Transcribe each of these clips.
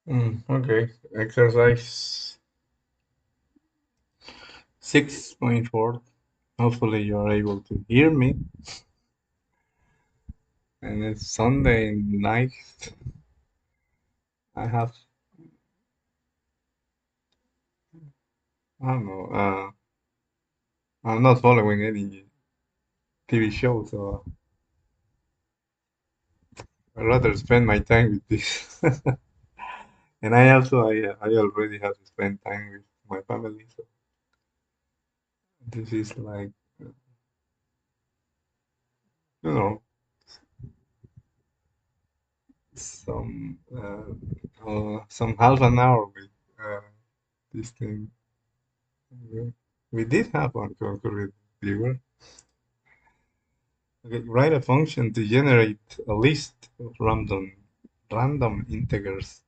Okay, exercise 6.4. Hopefully, you are able to hear me. And it's Sunday night. I have, I don't know, I'm not following any TV show, so I'd rather spend my time with this. And I already have to spend time with my family, so this is like, you know, some half an hour with this thing. We did have one concurrent viewer. Okay, write a function to generate a list of random integers,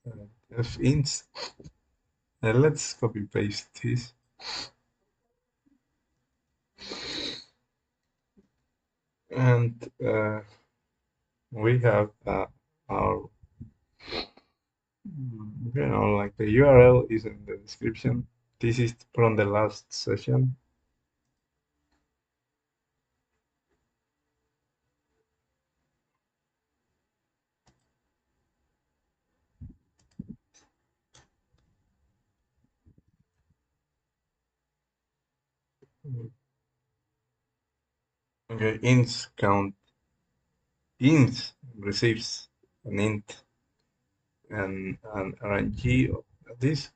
f ints. Let's copy paste this, and we have our, like the URL is in the description. This is from the last session. Okay, ints count. Int receives an int and an RNG. This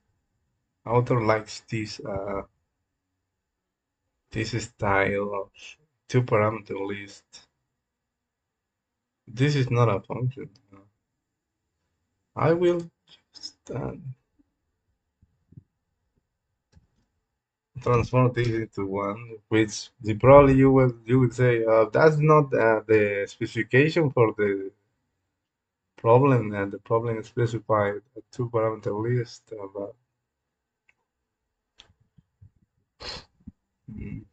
author likes this style of two parameter list. This is not a function. I will just transform this into one, which probably you will say that's not the specification for the problem, and the problem specified a two parameter list. But mm,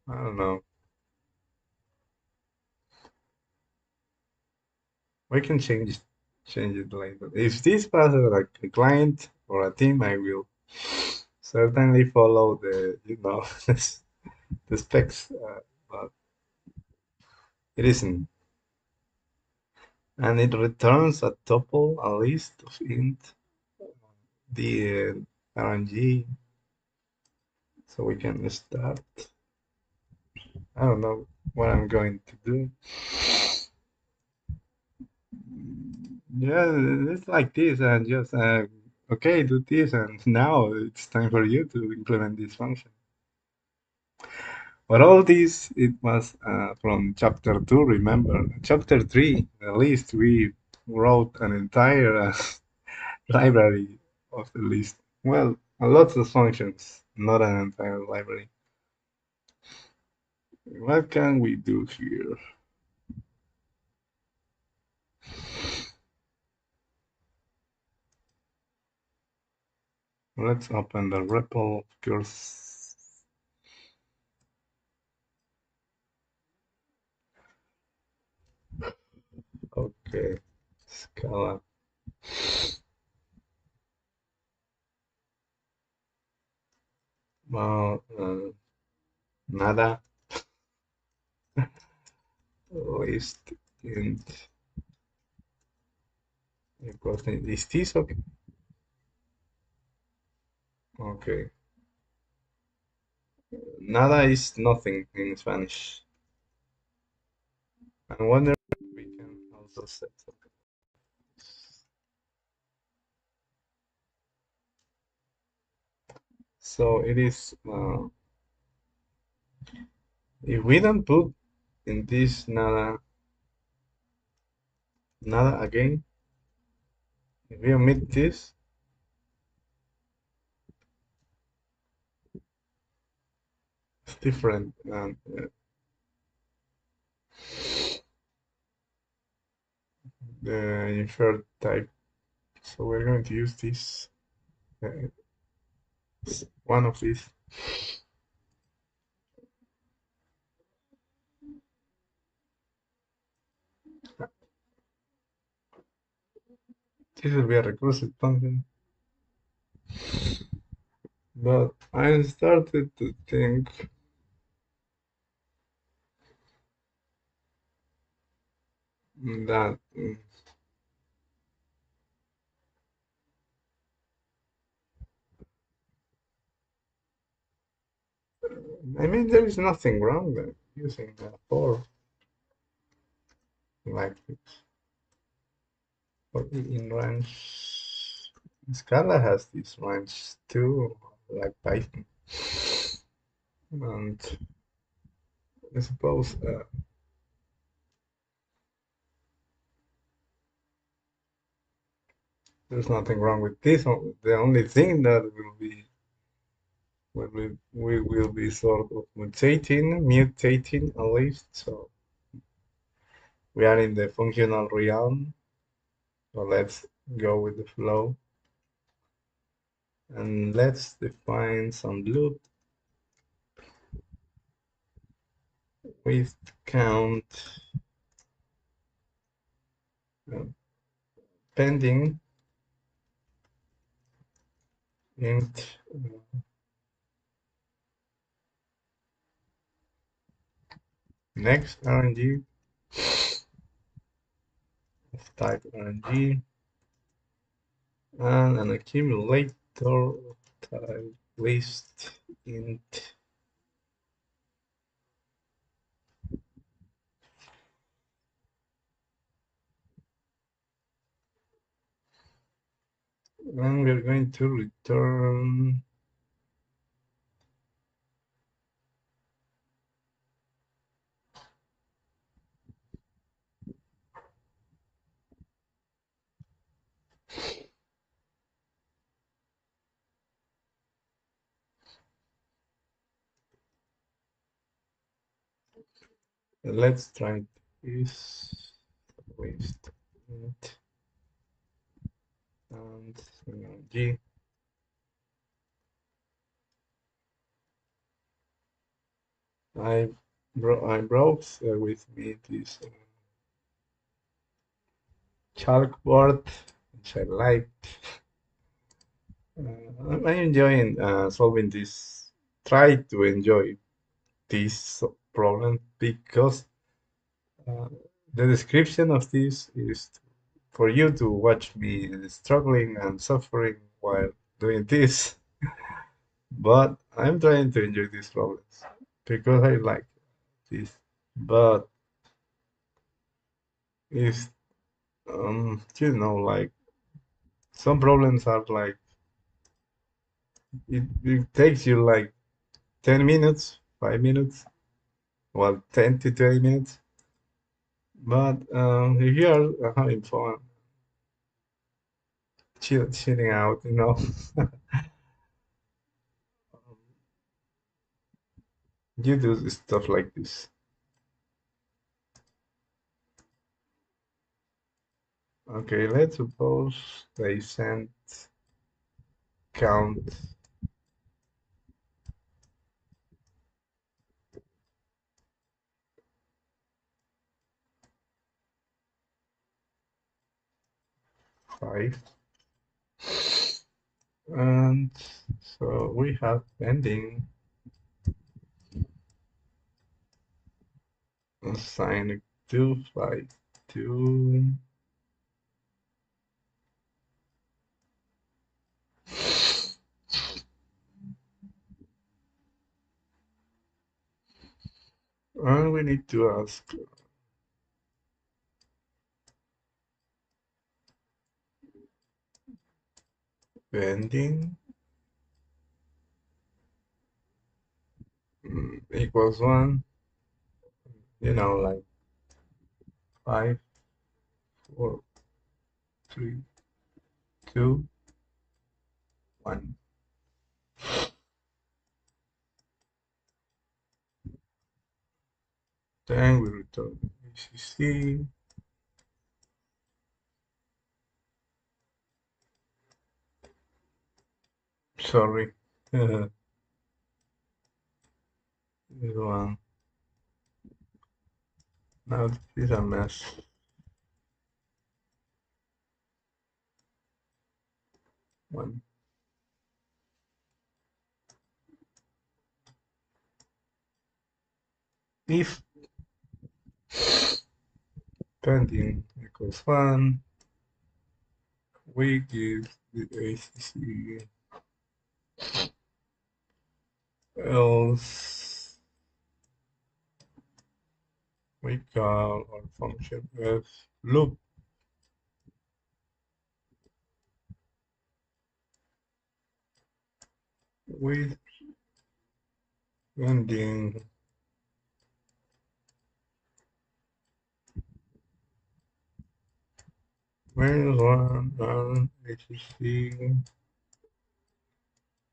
I don't know. We can change it later. If this passes like a client or a team, I will certainly follow the the specs. But it isn't, and it returns a tuple, a list of int, the RNG, so we can start. I don't know what I'm going to do. Yeah, it's like this, and just okay, do this, and now it's time for you to implement this function. But all this, it was from chapter 2, remember? Chapter 3, at least we wrote an entire library of the list. Well, a lot of functions, not an entire library. What can we do here? Let's open the REPL, of course. Okay, Scala. Well, nada. List int equals, is this okay? Okay. Nada is nothing in Spanish. I wonder if we can also set something. So it is, if we don't put in this nada again, if we omit this, it's different. And the inferred type. So we're going to use this, uh, one of these. This will be a recursive function. But I started to think that I mean there is nothing wrong with using the for like this. For in range, Scala has this range too, like Python. And I suppose there's nothing wrong with this. The only thing that will be when we will be sort of mutating at least. So we are in the functional realm. So let's go with the flow and let's define some loop with count uh, pending int next RNG of type RNG and an accumulator of type list int. And we're going to return let's try this list int and RNG. I brought with me this chalkboard, which I liked. I'm enjoying solving this, try to enjoy this problem because uh, the description of this is for you to watch me struggling and suffering while doing this. But I'm trying to enjoy these problems because I like this. But it's like some problems are like it takes you like 10 minutes, 5 minutes, well, 10 to 20 minutes. But if you are having fun, chilling out, you do stuff like this. Okay, let's suppose they sent count 5. And so we have pending assign 252. And we need to ask pending equals 1, like 5, 4, 3, 2, 1. Then we return ACC. Sorry. This one. Now this is a mess. one. If pending equals 1, we give the ACC, else we call our function as loop with ending -1 and ACC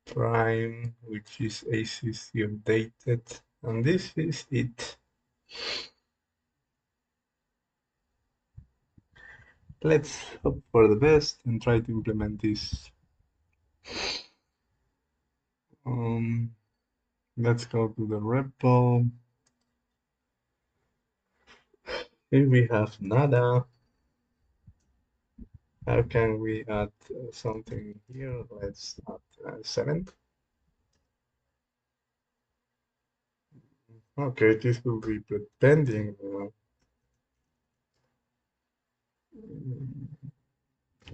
prime, which is ACC updated, and this is it. Let's hope for the best and try to implement this. Let's go to the repo. Here we have nada. How can we add something here? Let's add 7. Okay, this will be pretending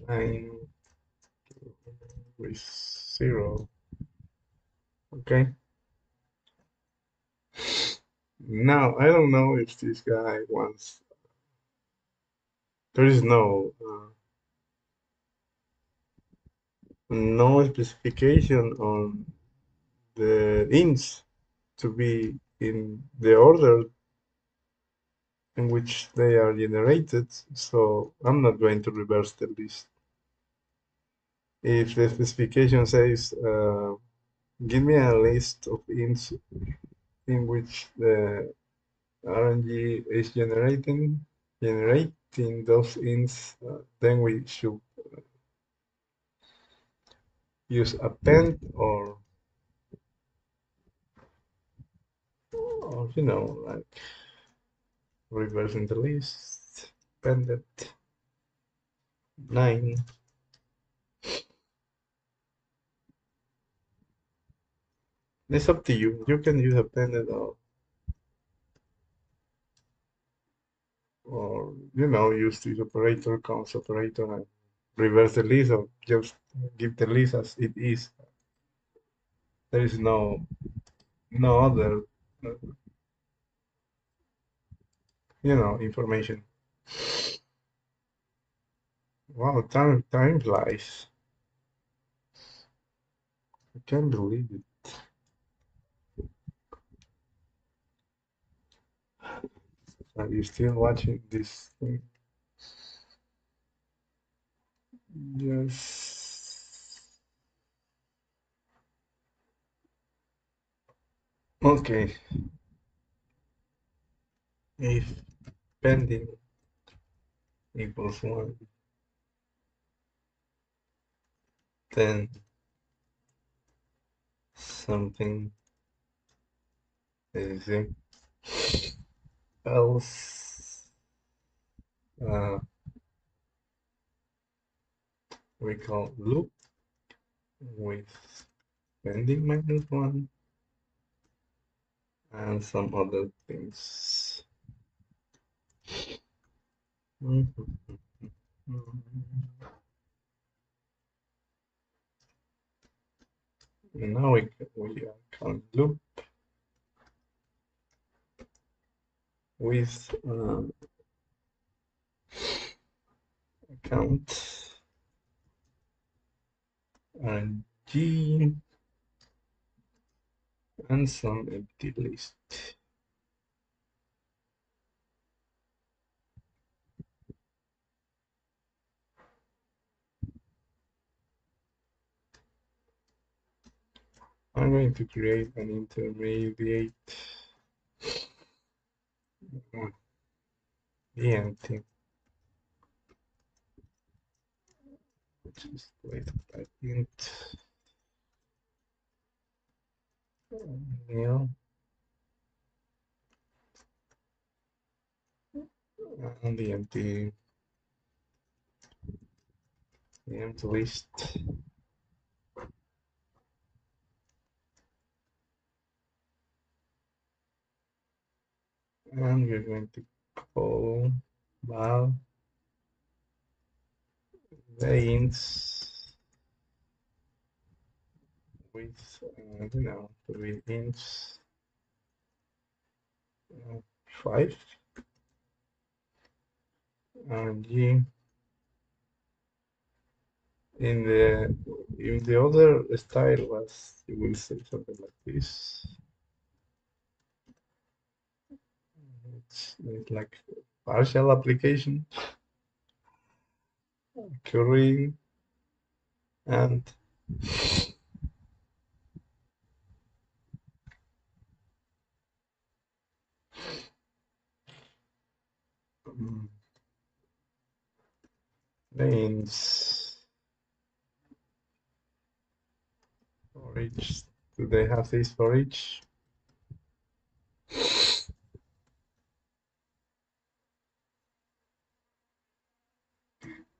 9 with 0. Okay. Now, I don't know if this guy wants, there is no specification on the ints to be in the order in which they are generated, so I'm not going to reverse the list. If the specification says, give me a list of ints in which the RNG is generating those ints, then we should use append or like reversing the list, appended 9. It's up to you. You can use appended or use this operator, const operator, and reverse the list, or just give the list as it is. There is no other information. Wow, time flies. I can't believe it. Are you still watching this thing? Yes. Okay. If pending equals 1, then something is in. Else we call loop with pending -1 and some other things. Now we can loop with count and G and some empty list. I'm going to create an intermediate empty, which is with that int nil and the empty list. we're going to call val ints with, I don't know, with ints 5 and g in the other style was, you will say something like this. It's like partial application, currying, and um, names for each. Do they have this for each?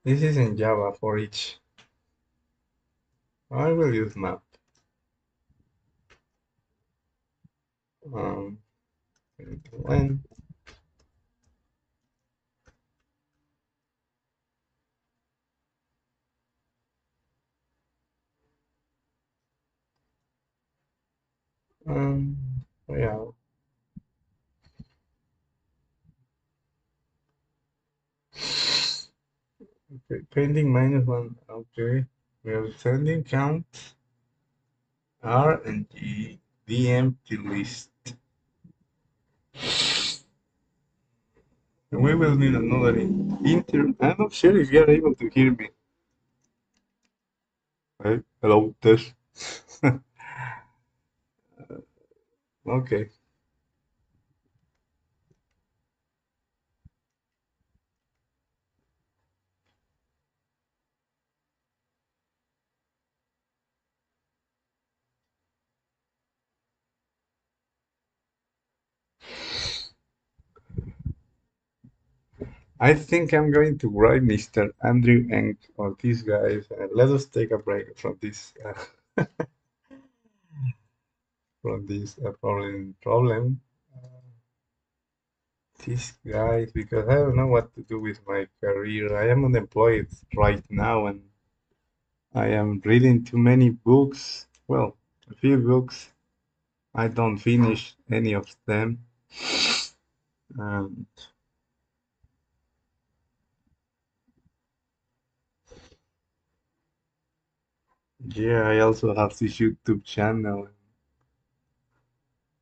This is in Java for each. I will use map. Um, when um, yeah. Okay, pending -1. Okay, we are sending count R and G the empty list. We will need another inter. I'm not sure if you are able to hear me. Right? Hello, test. Okay. I think I'm going to write Mr. Andrew Eng or these guys. Let us take a break from this problem. These guys, because I don't know what to do with my career. I am unemployed right now, and I am reading too many books. Well, a few books. I don't finish any of them. And yeah, I also have this YouTube channel,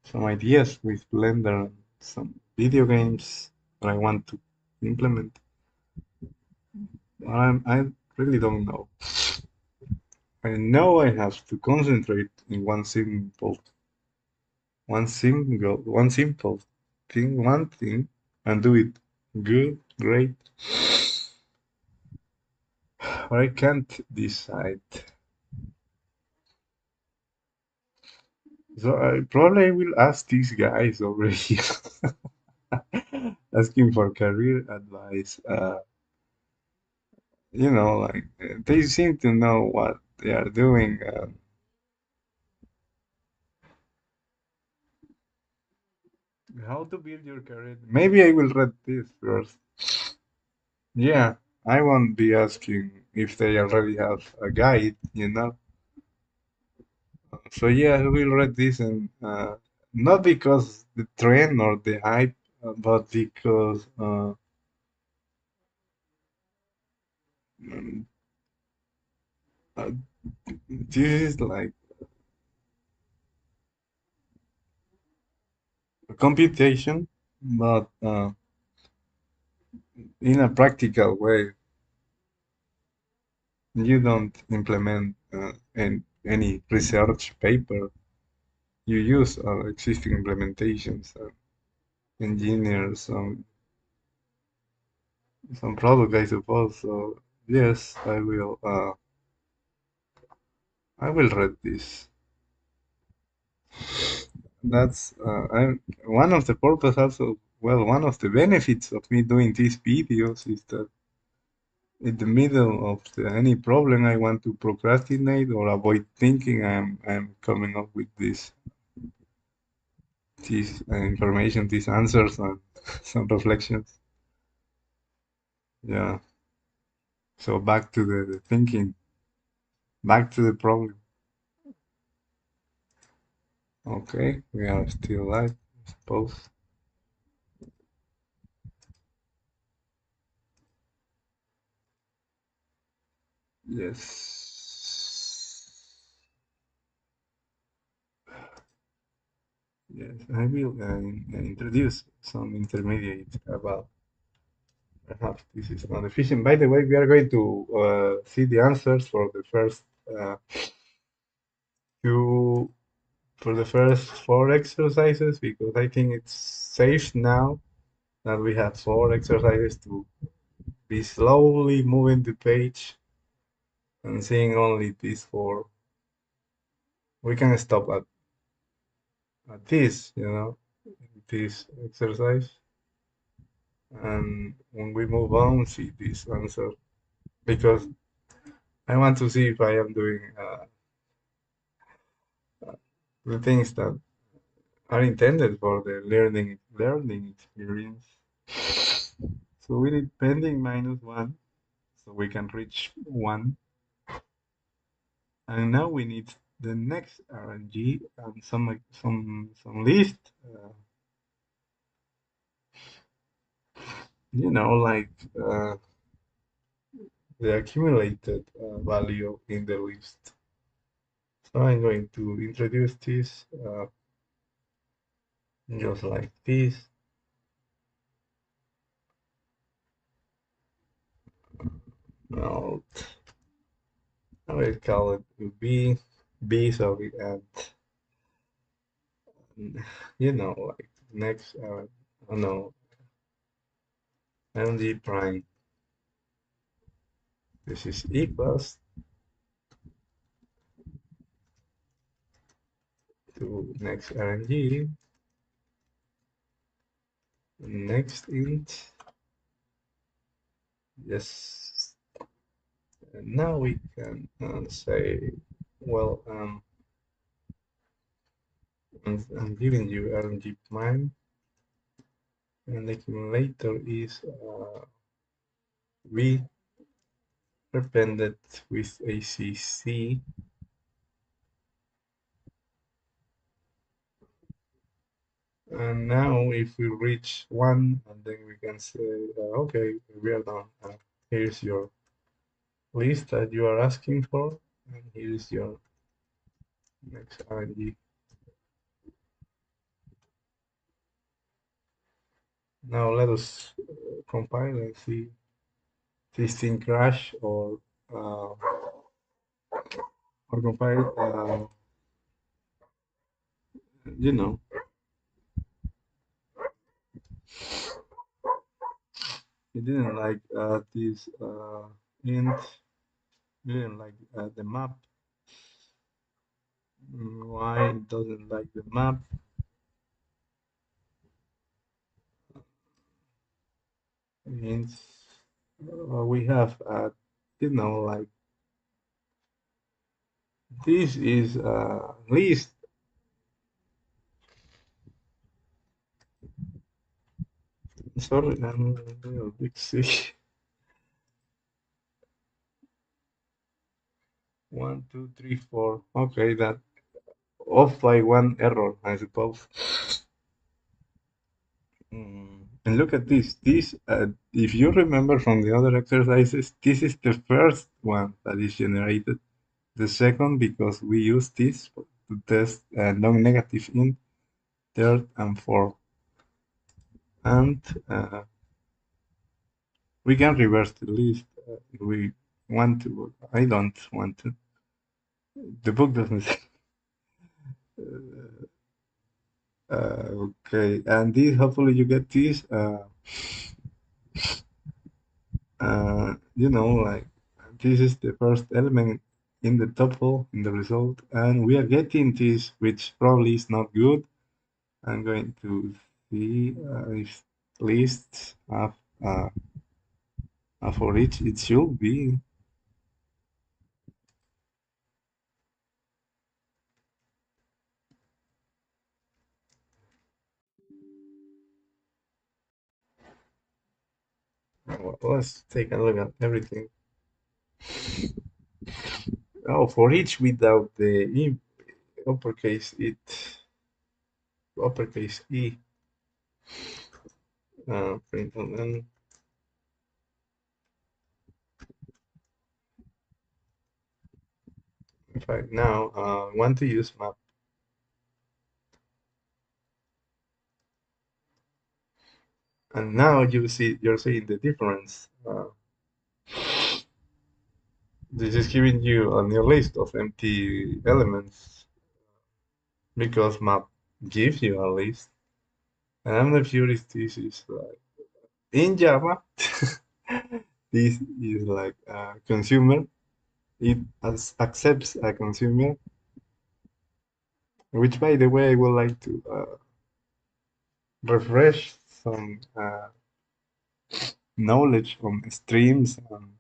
some ideas with Blender, and some video games that I want to implement. I really don't know. I know I have to concentrate in one simple thing, one thing, and do it good, great. Or I can't decide. So I probably will ask these guys over here, asking for career advice. Like they seem to know what they are doing. How to build your career? Maybe I will read this first. Yeah, I won't be asking if they already have a guide. So yeah, I will read this, and not because the trend or the hype, but because mm, uh, this is like a computation, but in a practical way. You don't implement any research paper. You use existing implementations, engineer some product, I suppose. So yes, I will. I will read this. That's one of the purpose also. Well, one of the benefits of me doing these videos is that in the middle of any problem I want to procrastinate or avoid thinking, I'm coming up with this information, these answers, and some reflections. Yeah. So back to the thinking, back to the problem. Okay, we are still alive, I suppose. Yes. Yes, I will introduce some intermediate about perhaps this is not efficient. By the way, we are going to see the answers uh, two, for the first four exercises because I think it's safe now that we have four exercises to be slowly moving the page and seeing only these four. We can stop at this, this exercise. And when we move on, see this answer because I want to see if I am doing the things that are intended for the learning experience. So we need pending -1, so we can reach 1. And now we need the next RNG and some list, like the accumulated value in the list. So I'm going to introduce this just like this. Now I will call it B, sorry, and like next, oh no, MD prime. This is equals to next RNG, next int. Yes, and now we can say, well, I'm giving you RNG prime, and the accumulator is V appended with ACC. And now if we reach 1, and then we can say, okay, we are done. Here's your list that you are asking for, and here's your next RNG. Now let us compile and see this thing crash or compile. You know, it didn't like this int. Didn't like the map. Why it doesn't like the map? Means we have like this is list. Sorry, I'm a little bit sick. 1, 2, 3, 4. Okay, that off by one error, I suppose. And look at this. If you remember from the other exercises, this is the first one that is generated. The second, because we use this to test non-negative int, third and fourth. And we can reverse the list if we want to. I don't want to. The book doesn't. Okay, and this hopefully you get this. Like this is the first element in the tuple in the result, and we are getting this, which probably is not good. I'm going to see if lists have for each it should be. Well, let's take a look at everything. Oh, for each without the uppercase it, uppercase E, print on N. In fact, now want to use map, and now you're seeing the difference. This is giving you a new list of empty elements because map gives you a list. And I'm not sure if this is like in Java. This is like a consumer. It accepts a consumer, which, by the way, I would like to refresh some knowledge on streams and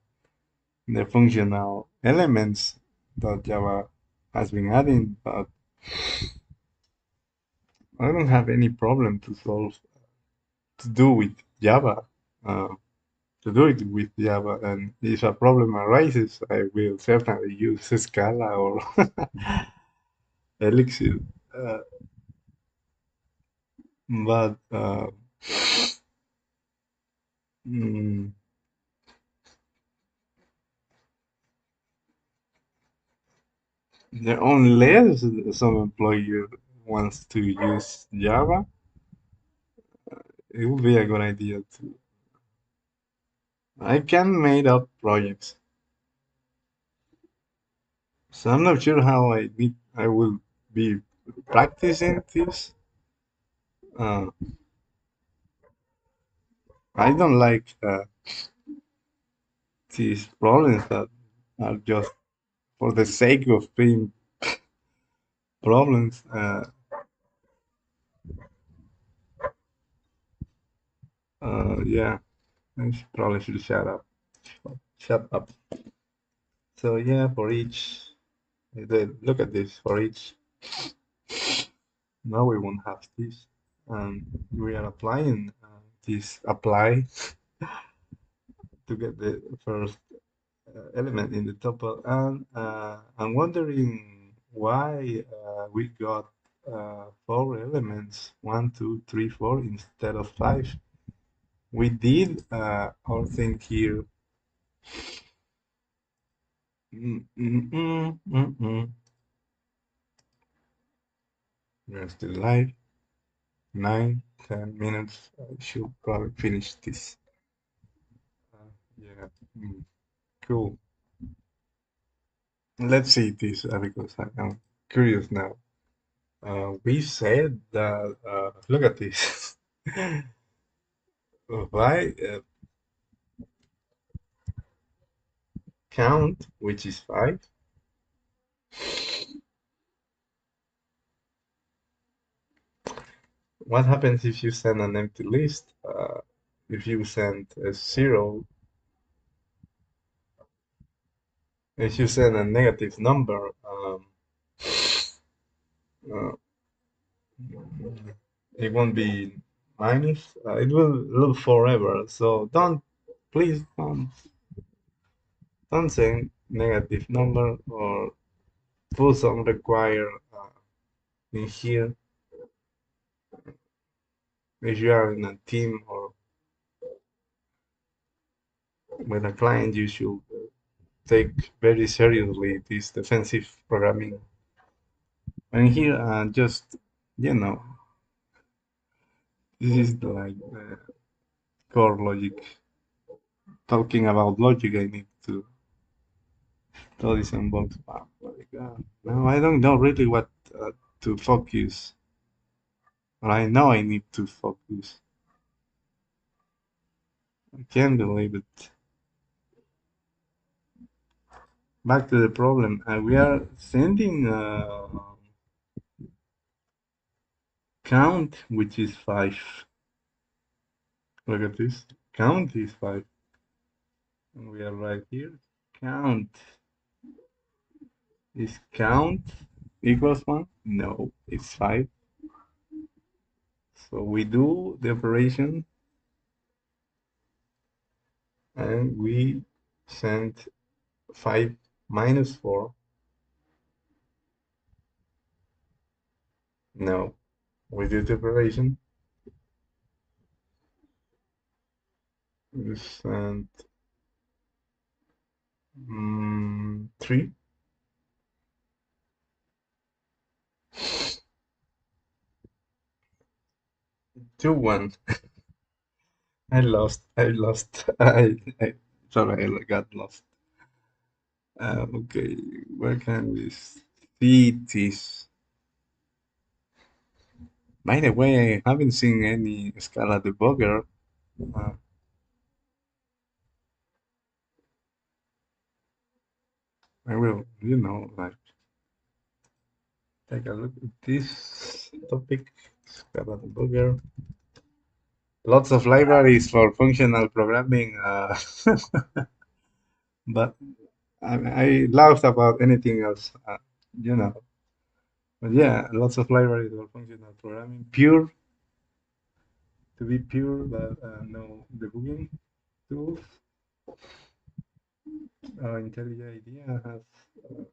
the functional elements that Java has been adding, but I don't have any problem to solve to do with Java. Uh, to do it with Java, and if a problem arises, I will certainly use Scala or Elixir. Uh, but mm, unless some employer wants to use Java, it would be a good idea to. I can make up projects, so I'm not sure how I will be practicing this. Uh, I don't like these problems that are just for the sake of being problems. Yeah, probably should shut up. Shut up. So yeah, for each, look at this. For each, now we won't have this, and we are applying this apply to get the first element in the tuple, and I'm wondering why we got four elements, one, two, three, four instead of five. We did our thing here. Mm, mm, mm, mm, mm. We're still live. 9, 10 minutes. I should probably finish this. Yeah, cool. Let's see this because I'm curious now. We said that, look at this. Why count, which is 5? What happens if you send an empty list? If you send a 0, if you send a negative number, uh, it won't be minus. It will live forever. So please don't say negative number or put some require in here. If you are in a team or with a client, you should take very seriously this defensive programming. And here, just you know, this is like core logic. Talking about logic, I need to study some books. Wow, my God. Now I don't know really what to focus. But I know I need to focus. I can't believe it. Back to the problem. We are sending count, which is 5. Look at this. Count is 5. And we are right here. Count. Is count equals 1? No, it's 5. So we do the operation. and we sent 5 minus 4. No, we did the operation. We sent 3, 2, 1. I lost. I lost. I sorry, I got lost. Okay, where can we see this? By the way, I haven't seen any Scala debugger. Uh, I will, like take a look at this topic. Scala debugger. Lots of libraries for functional programming, but I laughed about anything else, you know. But yeah, lots of libraries for functional programming. Pure, to be pure, but no debugging tools. IntelliJ IDEA has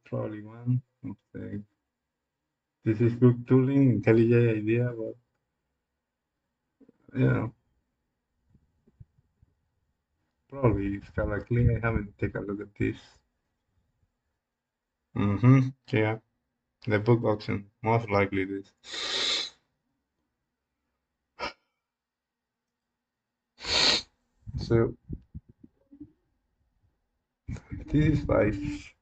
probably one of the. This is good tooling, IntelliJ IDEA, but you know, probably Scala Clean. I haven't taken a look at this. Mm-hmm. Yeah, the book option, most likely this. So this is 5.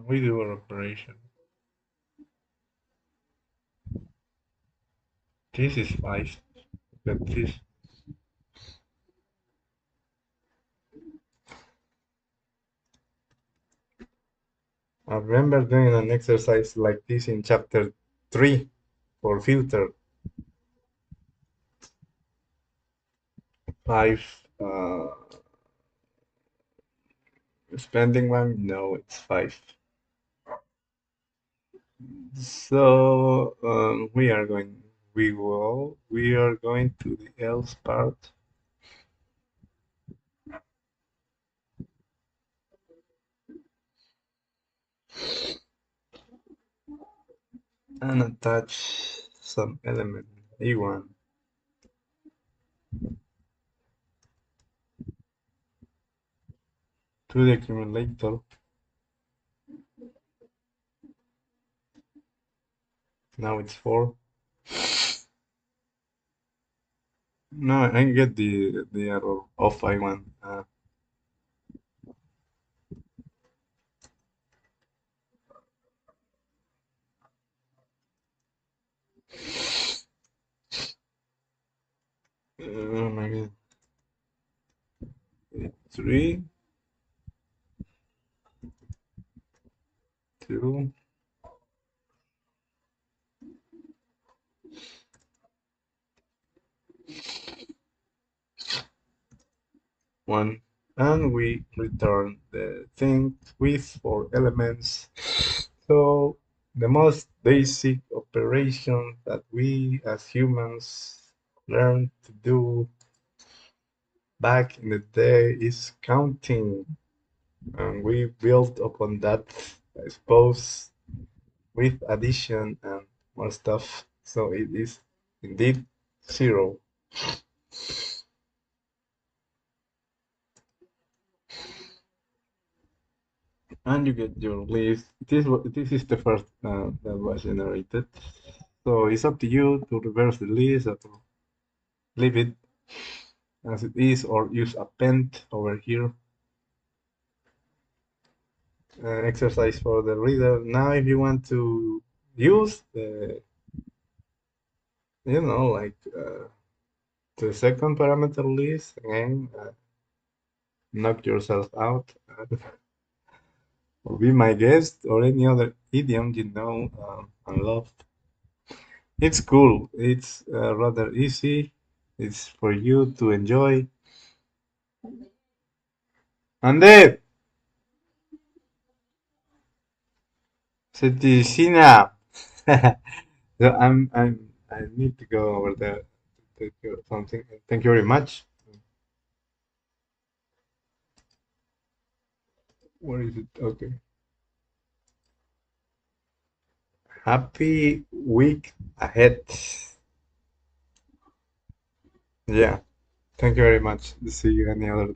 We do our operation. This is 5. Look at this. I remember doing an exercise like this in chapter 3 for filter. 5 spending one? No, it's 5. So we are going to the else part and attach some element A1 to the accumulator. Now it's 4. No, I get the error of I1. Oh my god. 3, 2, 1, and we return the thing with 4 elements. So the most basic operation that we as humans learn to do back in the day is counting, and we built upon that, I suppose, with addition and more stuff. So it is indeed 0. And you get your list. This is the first that was generated. So it's up to you to reverse the list or to leave it as it is or use append over here. Exercise for the reader. Now, if you want to use the, like the second parameter list, again, knock yourself out. Or be my guest or any other idiom you know and love. It's cool. It's rather easy. It's for you to enjoy. Ande, Ceticina. So I need to go over there to take care of something. Thank you very much. Where is it? Okay. Happy week ahead. Yeah. Thank you very much. See you any other